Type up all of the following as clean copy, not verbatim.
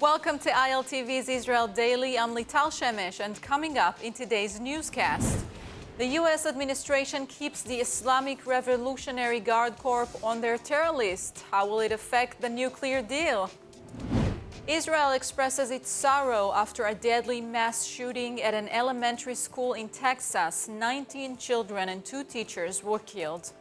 Welcome to ILTV's Israel Daily. I'm Lital Shemesh, and coming up in today's newscast, the U.S. administration keeps the Islamic Revolutionary Guard Corps on their terror list. How will it affect the nuclear deal? Israel expresses its sorrow after a deadly mass shooting at an elementary school in Texas. 19 children and 2 teachers were killed.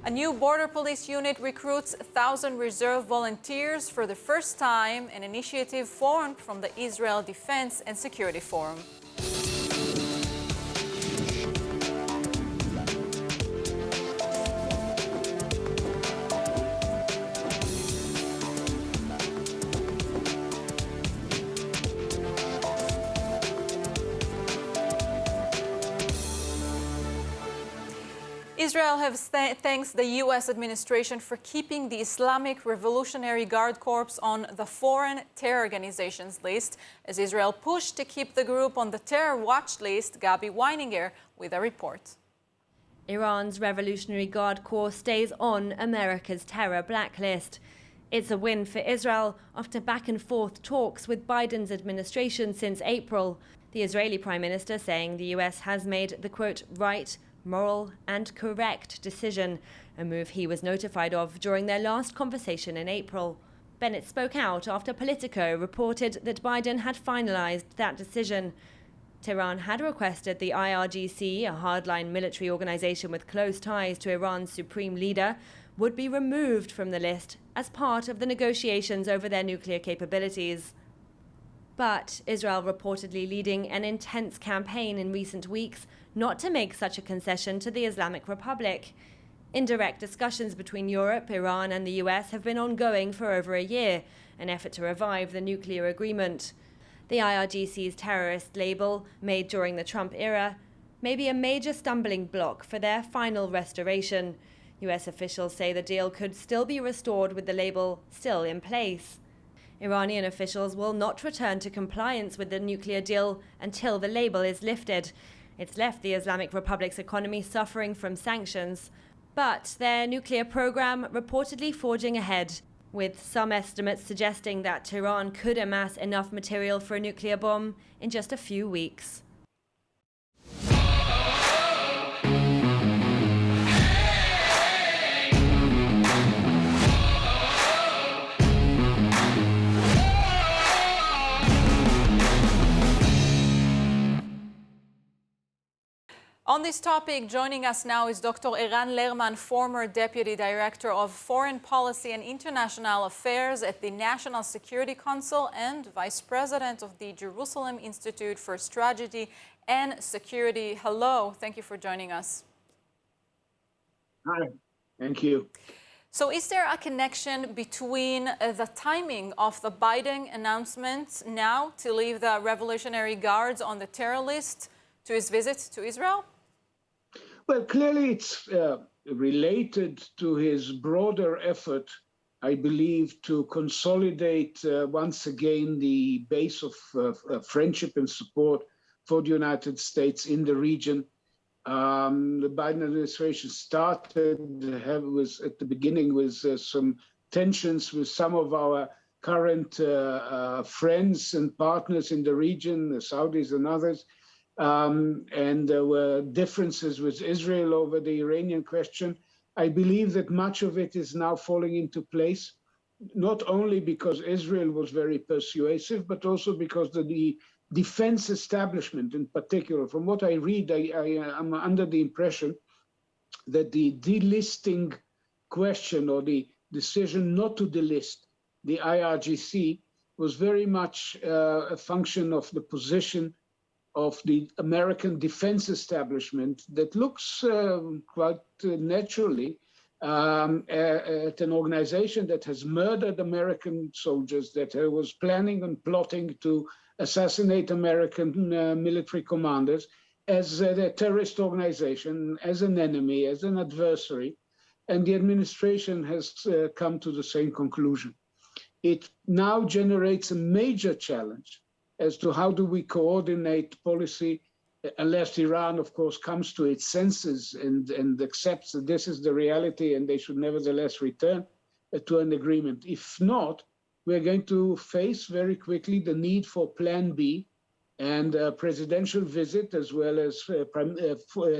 A new border police unit recruits 1,000 reserve volunteers for the first time, an initiative formed from the Israel Defense and Security Forum. Israel thanks the U.S. administration for keeping the Islamic Revolutionary Guard Corps on the foreign terror organizations list, as Israel pushed to keep the group on the terror watch list. Gabi Weininger with a report. Iran's Revolutionary Guard Corps stays on America's terror blacklist. It's a win for Israel after back-and-forth talks with Biden's administration since April. The Israeli Prime Minister saying the U.S. has made the, quote, right, moral and correct decision, a move he was notified of during their last conversation in April. Bennett spoke out after Politico reported that Biden had finalized that decision. Tehran had requested the IRGC, a hardline military organization with close ties to Iran's supreme leader, would be removed from the list as part of the negotiations over their nuclear capabilities. But Israel reportedly leading an intense campaign in recent weeks not to make such a concession to the Islamic Republic. Indirect discussions between Europe, Iran and the US have been ongoing for over a year, an effort to revive the nuclear agreement. The IRGC's terrorist label, made during the Trump era, may be a major stumbling block for their final restoration. US officials say the deal could still be restored with the label still in place. Iranian officials will not return to compliance with the nuclear deal until the label is lifted. It's left the Islamic Republic's economy suffering from sanctions, but their nuclear program reportedly forging ahead, with some estimates suggesting that Tehran could amass enough material for a nuclear bomb in just a few weeks. On this topic, joining us now is Dr. Eran Lerman, former Deputy Director of Foreign Policy and International Affairs at the National Security Council and Vice President of the Jerusalem Institute for Strategy and Security. Hello, thank you for joining us. Hi, thank you. So is there a connection between the timing of the Biden announcement now to leave the Revolutionary Guards on the terror list to his visit to Israel? Well, clearly it's related to his broader effort, I believe, to consolidate once again the base of friendship and support for the United States in the region. The Biden administration started at the beginning with some tensions with some of our current friends and partners in the region, the Saudis and others. And there were differences with Israel over the Iranian question. I believe that much of it is now falling into place, not only because Israel was very persuasive, but also because the defense establishment in particular, from what I read, I'm under the impression that the delisting question or the decision not to delist the IRGC was very much a function of the position of the American defense establishment that looks quite naturally at an organization that has murdered American soldiers, that was planning and plotting to assassinate American military commanders, as a terrorist organization, as an enemy, as an adversary. And the administration has come to the same conclusion. It now generates a major challenge as to how do we coordinate policy, unless Iran, of course, comes to its senses and accepts that this is the reality and they should nevertheless return to an agreement. If not, we're going to face very quickly the need for Plan B, and a presidential visit, as well as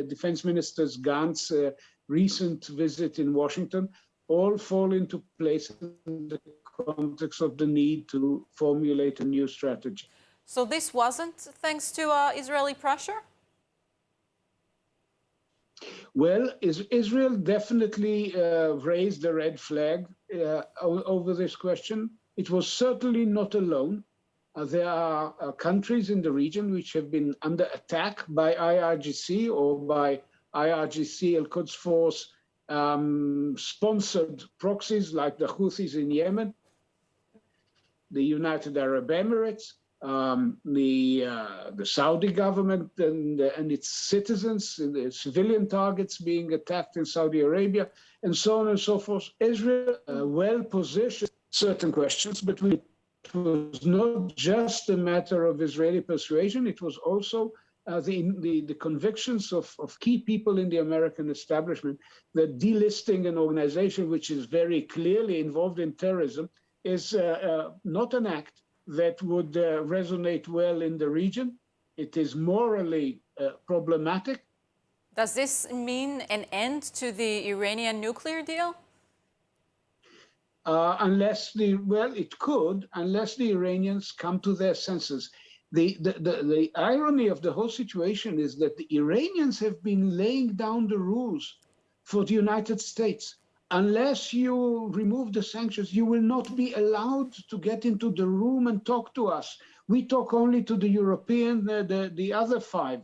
Defense Minister Gantz's recent visit in Washington, all fall into place in the context of the need to formulate a new strategy. So this wasn't thanks to Israeli pressure? Well, Israel definitely raised the red flag over this question. It was certainly not alone. There are countries in the region which have been under attack by IRGC or by IRGC Al-Quds Force sponsored proxies like the Houthis in Yemen, the United Arab Emirates, the Saudi government and its citizens, the civilian targets being attacked in Saudi Arabia, and so on and so forth. Israel well positioned certain questions, but it was not just a matter of Israeli persuasion. It was also the convictions of key people in the American establishment that delisting an organization which is very clearly involved in terrorism is not an act that would resonate well in the region. It is morally problematic. Does this mean an end to the Iranian nuclear deal? It could, unless the Iranians come to their senses. The irony of the whole situation is that the Iranians have been laying down the rules for the United States. Unless you remove the sanctions, you will not be allowed to get into the room and talk to us. We talk only to the European, the other five.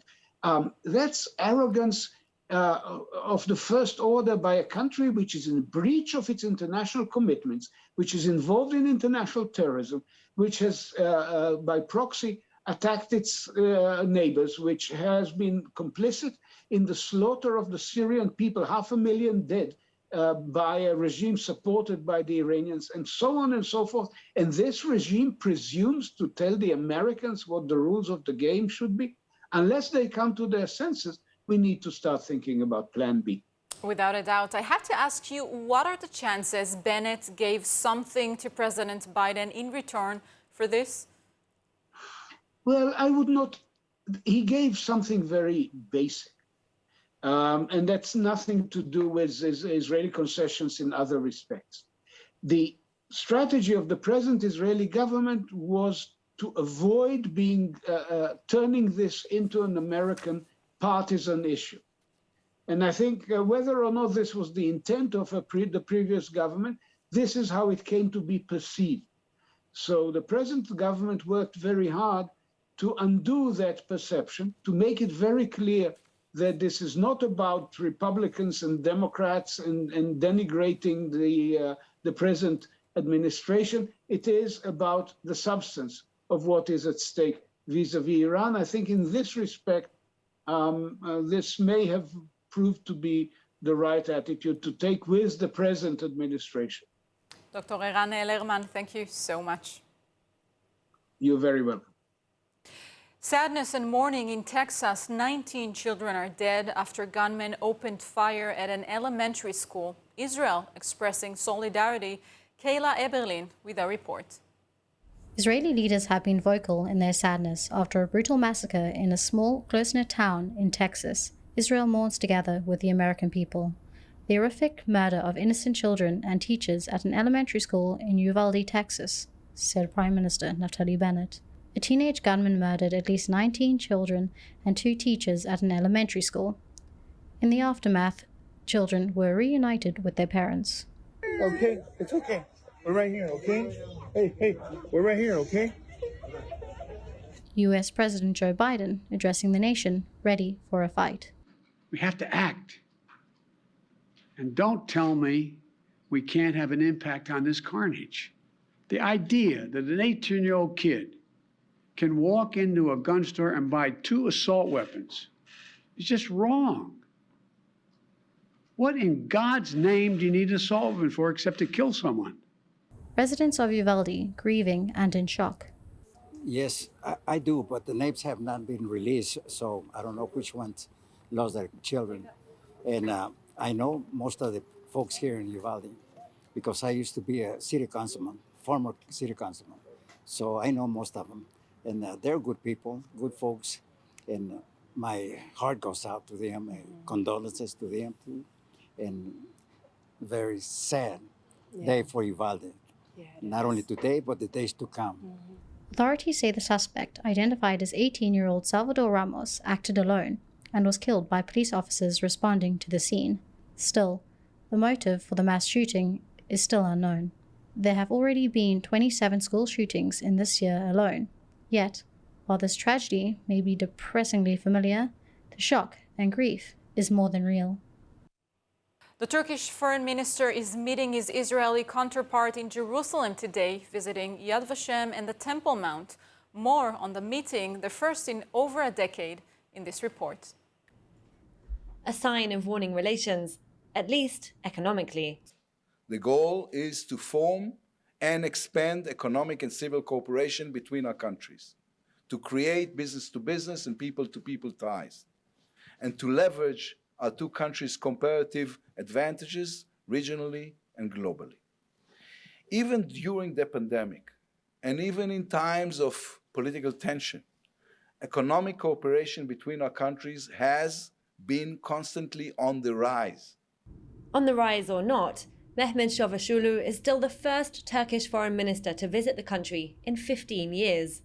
That's arrogance of the first order by a country which is in breach of its international commitments, which is involved in international terrorism, which has, by proxy, attacked its neighbors, which has been complicit in the slaughter of the Syrian people, 500,000 dead, by a regime supported by the Iranians, and so on and so forth. And this regime presumes to tell the Americans what the rules of the game should be. Unless they come to their senses, we need to start thinking about Plan B. Without a doubt. I had to ask you, what are the chances Bennett gave something to President Biden in return for this? Well, I would not. He gave something very basic. And that's nothing to do with Israeli concessions in other respects. The strategy of the present Israeli government was to avoid turning this into an American partisan issue. And I think whether or not this was the intent of the previous government, this is how it came to be perceived. So the present government worked very hard to undo that perception, to make it very clear that this is not about Republicans and Democrats and denigrating the present administration. It is about the substance of what is at stake vis-a-vis Iran. I think in this respect, this may have proved to be the right attitude to take with the present administration. Dr. Eran Lerman, thank you so much. You're very welcome. Sadness and mourning in Texas. 19 children are dead after gunmen opened fire at an elementary school. Israel expressing solidarity. Kayla Eberlin with a report. Israeli leaders have been vocal in their sadness after a brutal massacre in a small, close-knit town in Texas. Israel mourns together with the American people. The horrific murder of innocent children and teachers at an elementary school in Uvalde, Texas, said Prime Minister Naftali Bennett. A teenage gunman murdered at least 19 children and 2 teachers at an elementary school. In the aftermath, children were reunited with their parents. Okay, it's okay. We're right here, okay? Hey, we're right here, okay? U.S. President Joe Biden addressing the nation, ready for a fight. We have to act. And don't tell me we can't have an impact on this carnage. The idea that an 18-year-old kid can walk into a gun store and buy 2 assault weapons is just wrong. What in God's name do you need an assault weapon for except to kill someone? Residents of Uvalde grieving and in shock. Yes, I do, but the names have not been released, so I don't know which ones lost their children. And I know most of the folks here in Uvalde because I used to be a city councilman former city councilman. So I know most of them. And they're good people, good folks. And my heart goes out to them, condolences to them too. And very sad day for Uvalde. Not only today, but the days to come. Authorities say the suspect, identified as 18-year-old Salvador Ramos, acted alone and was killed by police officers responding to the scene. Still, the motive for the mass shooting is still unknown. There have already been 27 school shootings in this year alone. Yet, while this tragedy may be depressingly familiar, the shock and grief is more than real. The Turkish foreign minister is meeting his Israeli counterpart in Jerusalem today, visiting Yad Vashem and the Temple Mount. More on the meeting, the first in over a decade, in this report. A sign of warning relations, at least economically. The goal is to form and expand economic and civil cooperation between our countries, to create business-to-business and people-to-people ties, and to leverage our two countries' comparative advantages regionally and globally. Even during the pandemic, and even in times of political tension, economic cooperation between our countries has been constantly on the rise. On the rise or not, Mehmet Çavuşoğlu is still the first Turkish foreign minister to visit the country in 15 years.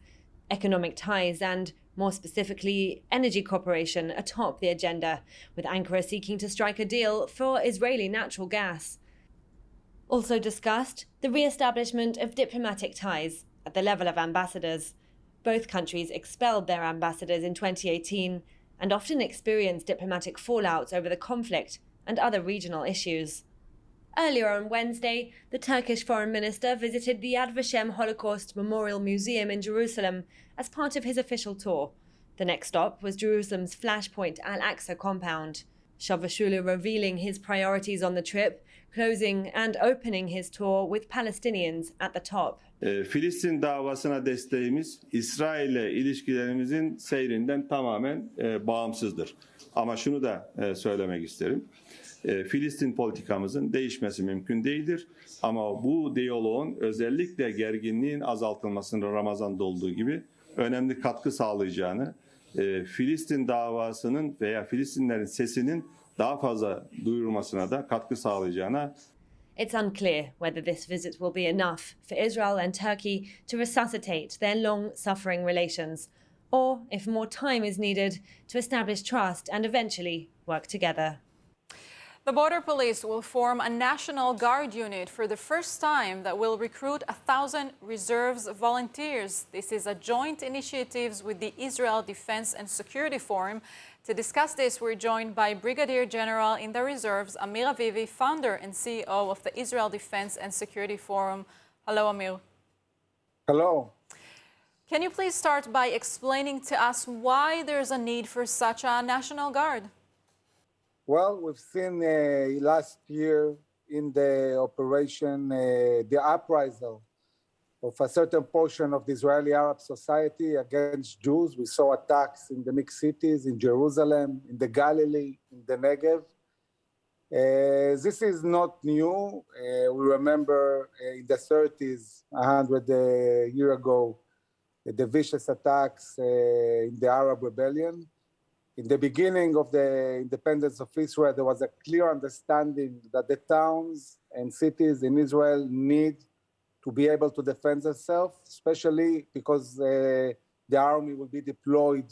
Economic ties and, more specifically, energy cooperation atop the agenda, with Ankara seeking to strike a deal for Israeli natural gas. Also discussed, the re-establishment of diplomatic ties at the level of ambassadors. Both countries expelled their ambassadors in 2018 and often experienced diplomatic fallouts over the conflict and other regional issues. Earlier on Wednesday, the Turkish foreign minister visited the Yad Vashem Holocaust Memorial Museum in Jerusalem as part of his official tour. The next stop was Jerusalem's Flashpoint Al-Aqsa compound. Çavuşoğlu revealing his priorities on the trip, closing and opening his tour with Palestinians at the top. Filistin davasına desteğimiz İsrail'le ilişkilerimizin seyrinden tamamen bağımsızdır. Ama şunu da söylemek isterim. Filistin politikamızın değişmesi mümkün değildir. Ama bu diyaloğun özellikle gerginliğin azaltılmasının Ramazan'da olduğu gibi önemli katkı sağlayacağını, Filistin davasının veya Filistinlerin sesinin daha fazla duyurulmasına da katkı sağlayacağına. It's unclear whether this visit will be enough for Israel and Turkey to resuscitate their long-suffering relations, or if more time is needed to establish trust and eventually work together. The Border Police will form a National Guard unit for the first time that will recruit 1,000 reserves volunteers. This is a joint initiative with the Israel Defense and Security Forum. To discuss this, we're joined by Brigadier General in the Reserves, Amir Avivi, founder and CEO of the Israel Defense and Security Forum. Hello, Amir. Hello. Can you please start by explaining to us why there's a need for such a National Guard? Well, we've seen last year in the operation the uprisal of a certain portion of the Israeli Arab society against Jews. We saw attacks in the mixed cities, in Jerusalem, in the Galilee, in the Negev. This is not new. We remember in the 30s, 100 years ago, the vicious attacks in the Arab Rebellion. In the beginning of the independence of Israel, there was a clear understanding that the towns and cities in Israel need to be able to defend themselves, especially because the army will be deployed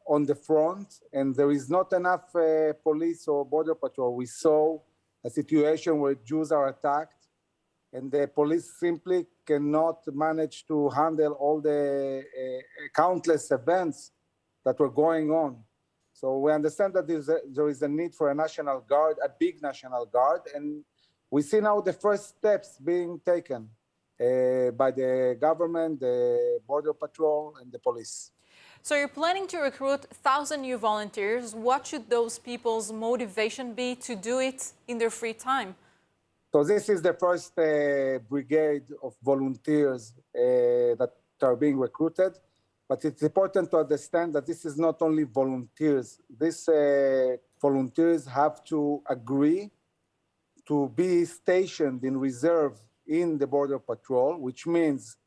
on the front, and there is not enough police or border patrol. We saw a situation where Jews are attacked, and the police simply cannot manage to handle all the countless events that were going on. So we understand that there is a need for a National Guard, a big National Guard, and we see now the first steps being taken by the government, the Border Patrol, and the police. So you're planning to recruit 1,000 new volunteers. What should those people's motivation be to do it in their free time? So this is the first brigade of volunteers that are being recruited. But it's important to understand that this is not only volunteers. These volunteers have to agree to be stationed in reserve in the Border Patrol, which means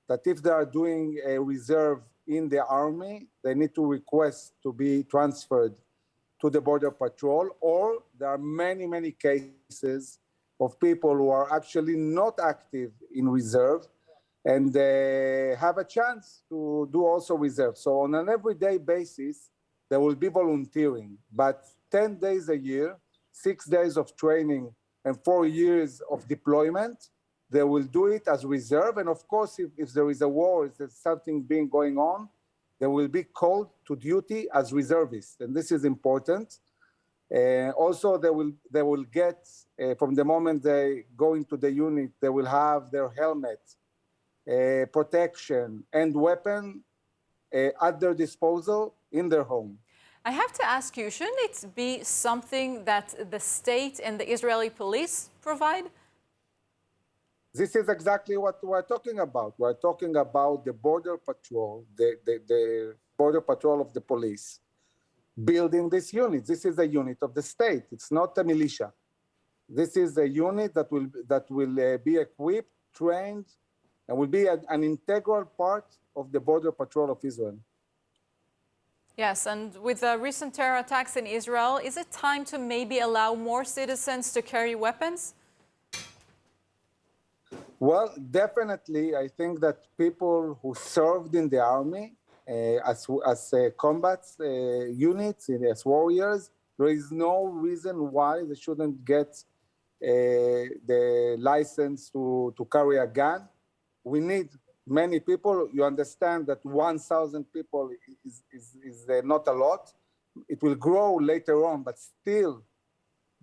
that if they are doing a reserve in the army, they need to request to be transferred to the Border Patrol, or there are many, many cases of people who are actually not active in reserve and they have a chance to do also reserve. So on an everyday basis, there will be volunteering, but 10 days a year, 6 days of training and 4 years of deployment, they will do it as reserve. And of course, if there is a war, if there's something being going on, they will be called to duty as reservists. And this is important. Also, they will get, from the moment they go into the unit, they will have their helmet, protection, and weapon at their disposal in their home. I have to ask you, shouldn't it be something that the state and the Israeli police provide? This is exactly what we're talking about. We're talking about the Border Patrol, the Border Patrol of the police, building this unit. This is a unit of the state. It's not a militia. This is a unit that will be equipped, trained, and will be an integral part of the Border Patrol of Israel. Yes, and with the recent terror attacks in Israel, is it time to maybe allow more citizens to carry weapons? Well, definitely, I think that people who served in the army as combat units, as warriors, there is no reason why they shouldn't get the license to carry a gun. We need many people. You understand that 1,000 people is not a lot. It will grow later on, but still,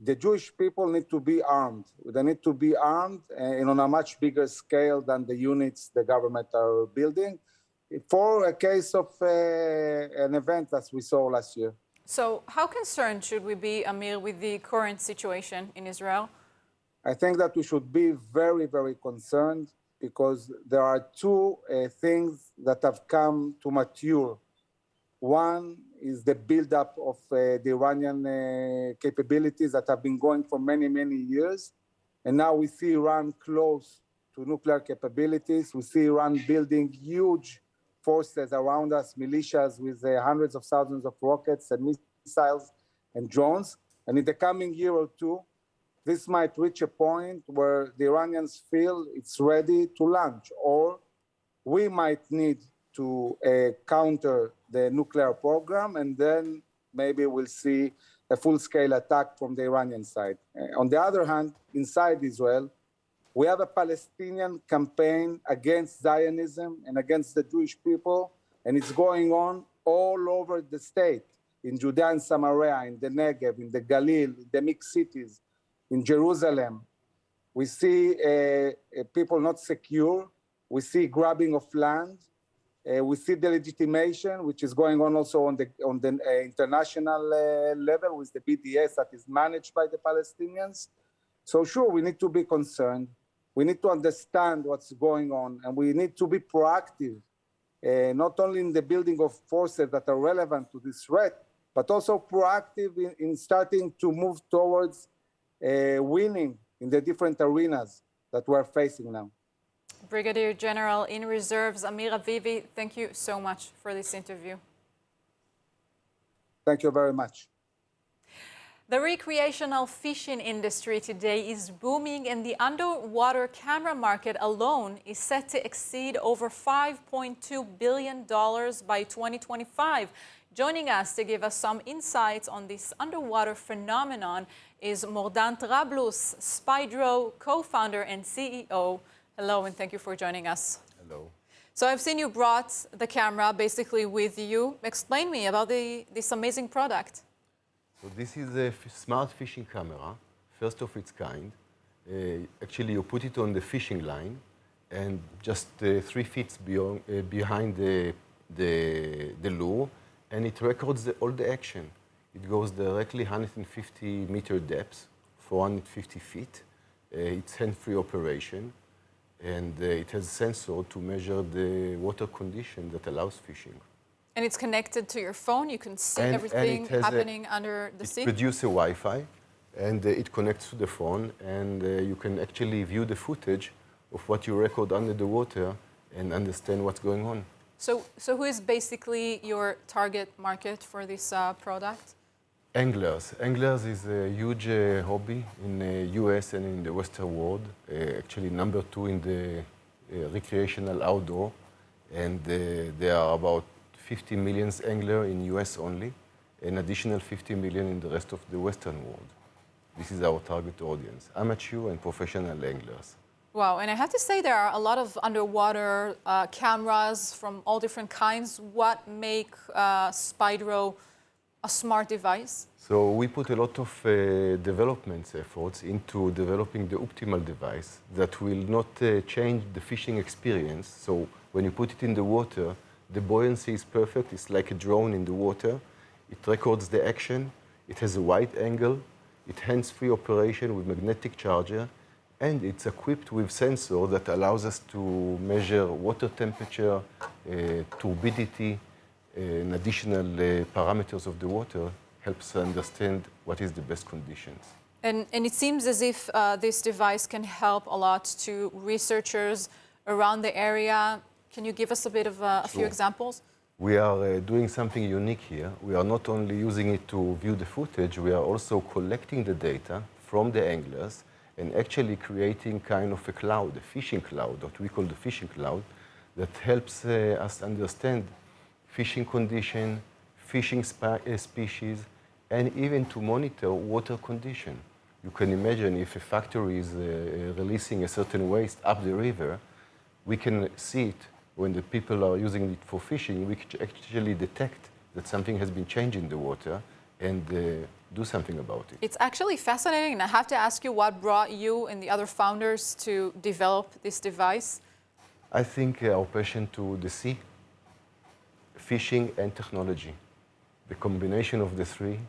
the Jewish people need to be armed. They need to be armed and on a much bigger scale than the units the government are building for a case of an event as we saw last year. So how concerned should we be, Amir, with the current situation in Israel? I think that we should be very, very concerned because there are two things that have come to mature. One is the buildup of the Iranian capabilities that have been going for many, many years. And now we see Iran close to nuclear capabilities. We see Iran building huge forces around us, militias with hundreds of thousands of rockets and missiles and drones. And in the coming year or two, this might reach a point where the Iranians feel it's ready to launch, or we might need to counter the nuclear program, and then maybe we'll see a full-scale attack from the Iranian side. On the other hand, inside Israel, we have a Palestinian campaign against Zionism and against the Jewish people, and it's going on all over the state, in Judea and Samaria, in the Negev, in the Galil, in the mixed cities, in Jerusalem. We see people not secure. We see grabbing of land. We see the legitimation, which is going on also on the international level with the BDS that is managed by the Palestinians. So sure, we need to be concerned. We need to understand what's going on, and we need to be proactive, not only in the building of forces that are relevant to this threat, but also proactive in starting to move towards winning in the different arenas that we're facing now. Brigadier General in Reserves, Amir Avivi, thank you so much for this interview. Thank you very much. The recreational fishing industry today is booming, and the underwater camera market alone is set to exceed over $5.2 billion by 2025. Joining us to give us some insights on this underwater phenomenon is Mordant Rablus, Spydro co-founder and CEO. Hello, and thank you for joining us. Hello. So I've seen you brought the camera basically with you. Explain me about this amazing product. So this is a smart fishing camera, first of its kind. Actually, you put it on the fishing line, and just 3 feet behind the lure, and it records all the action. It goes directly 150-meter depth, 450 feet. It's hand-free operation, and it has a sensor to measure the water condition that allows fishing. And it's connected to your phone. You can see everything happening under the sea. It produces a Wi-Fi, and it connects to the phone, and you can actually view the footage of what you record under the water and understand what's going on. So who is basically your target market for this product? Anglers. Anglers is a huge hobby in the US and in the Western world. Actually, number 2 in the recreational outdoor. And there are about 50 million anglers in US only, an additional 50 million in the rest of the Western world. This is our target audience, amateur and professional anglers. Wow, and I have to say there are a lot of underwater cameras from all different kinds. What make Spydro a smart device? So we put a lot of development efforts into developing the optimal device that will not change the fishing experience. So when you put it in the water, the buoyancy is perfect. It's like a drone in the water. It records the action. It has a wide angle. It hands-free operation with magnetic charger. And it's equipped with sensor that allows us to measure water temperature, turbidity, and additional parameters of the water, helps understand what is the best conditions. And it seems as if this device can help a lot to researchers around the area. Can you give us a bit of a few examples? We are doing something unique here. We are not only using it to view the footage, we are also collecting the data from the anglers and actually creating kind of a cloud, a fishing cloud, what we call the fishing cloud, that helps us understand fishing condition, fishing species, and even to monitor water condition. You can imagine if a factory is releasing a certain waste up the river, we can see it when the people are using it for fishing. We can actually detect that something has been changed in the water and do something about it. It's actually fascinating, and I have to ask you what brought you and the other founders to develop this device? I think our passion to the sea, fishing and technology. The combination of the three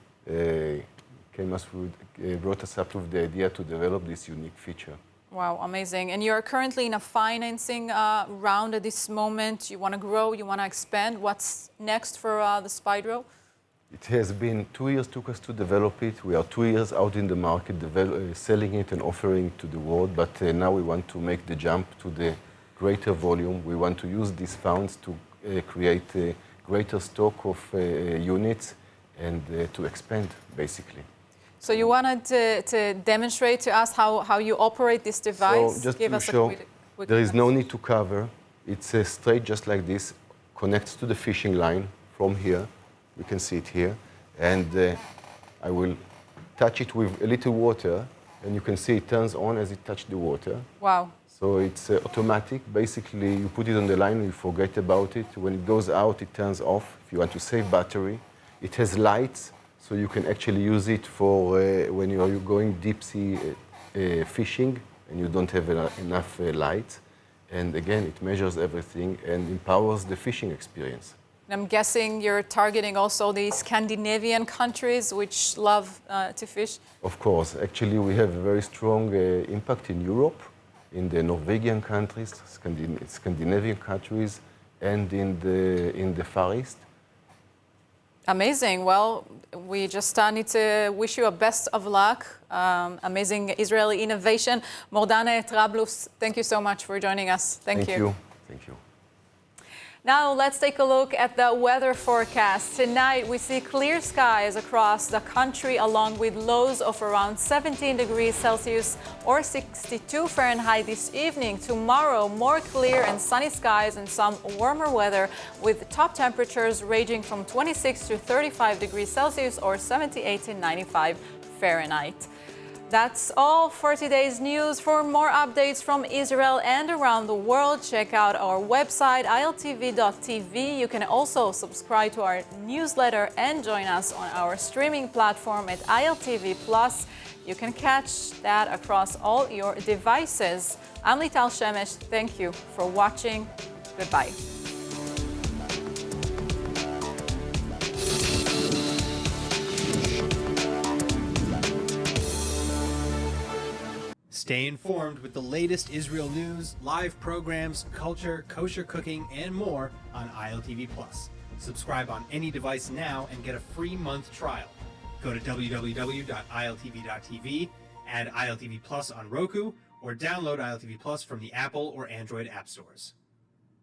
brought us up with the idea to develop this unique feature. Wow, amazing. And you're currently in a financing round at this moment. You want to grow, you want to expand. What's next for the Spydro? It has been 2 years took us to develop it. We are 2 years out in the market selling it and offering it to the world, but now we want to make the jump to the greater volume. We want to use these funds to create a greater stock of units and to expand, basically. So you wanted to demonstrate to us how you operate this device? So just Give to us show, a quick there is no need to cover. It's straight just like this, connects to the fishing line from here. We can see it here. And I will touch it with a little water, and you can see it turns on as it touches the water. Wow. So it's automatic. Basically, you put it on the line, you forget about it. When it goes out, it turns off. If you want to save battery, it has lights, so you can actually use it for when you are going deep sea fishing and you don't have enough light. And again, it measures everything and empowers the fishing experience. I'm guessing you're targeting also the Scandinavian countries which love to fish. Of course. Actually, we have a very strong impact in Europe, in the Norwegian countries, Scandinavian countries, and in the Far East. Amazing. Well, we just need to wish you a best of luck. Amazing Israeli innovation. Mordane Trablus, thank you so much for joining us. Thank you. Thank you. Now let's take a look at the weather forecast. Tonight we see clear skies across the country along with lows of around 17 degrees Celsius or 62 Fahrenheit this evening. Tomorrow more clear and sunny skies and some warmer weather with top temperatures ranging from 26 to 35 degrees Celsius or 78 to 95 Fahrenheit. That's all for today's news. For more updates from Israel and around the world, check out our website, ILTV.tv. You can also subscribe to our newsletter and join us on our streaming platform at ILTV+. You can catch that across all your devices. I'm Lital Shemesh. Thank you for watching. Goodbye. Stay informed with the latest Israel news, live programs, culture, kosher cooking, and more on ILTV+. Subscribe on any device now and get a free month trial. Go to www.iltv.tv, add ILTV Plus on Roku, or download ILTV Plus from the Apple or Android app stores.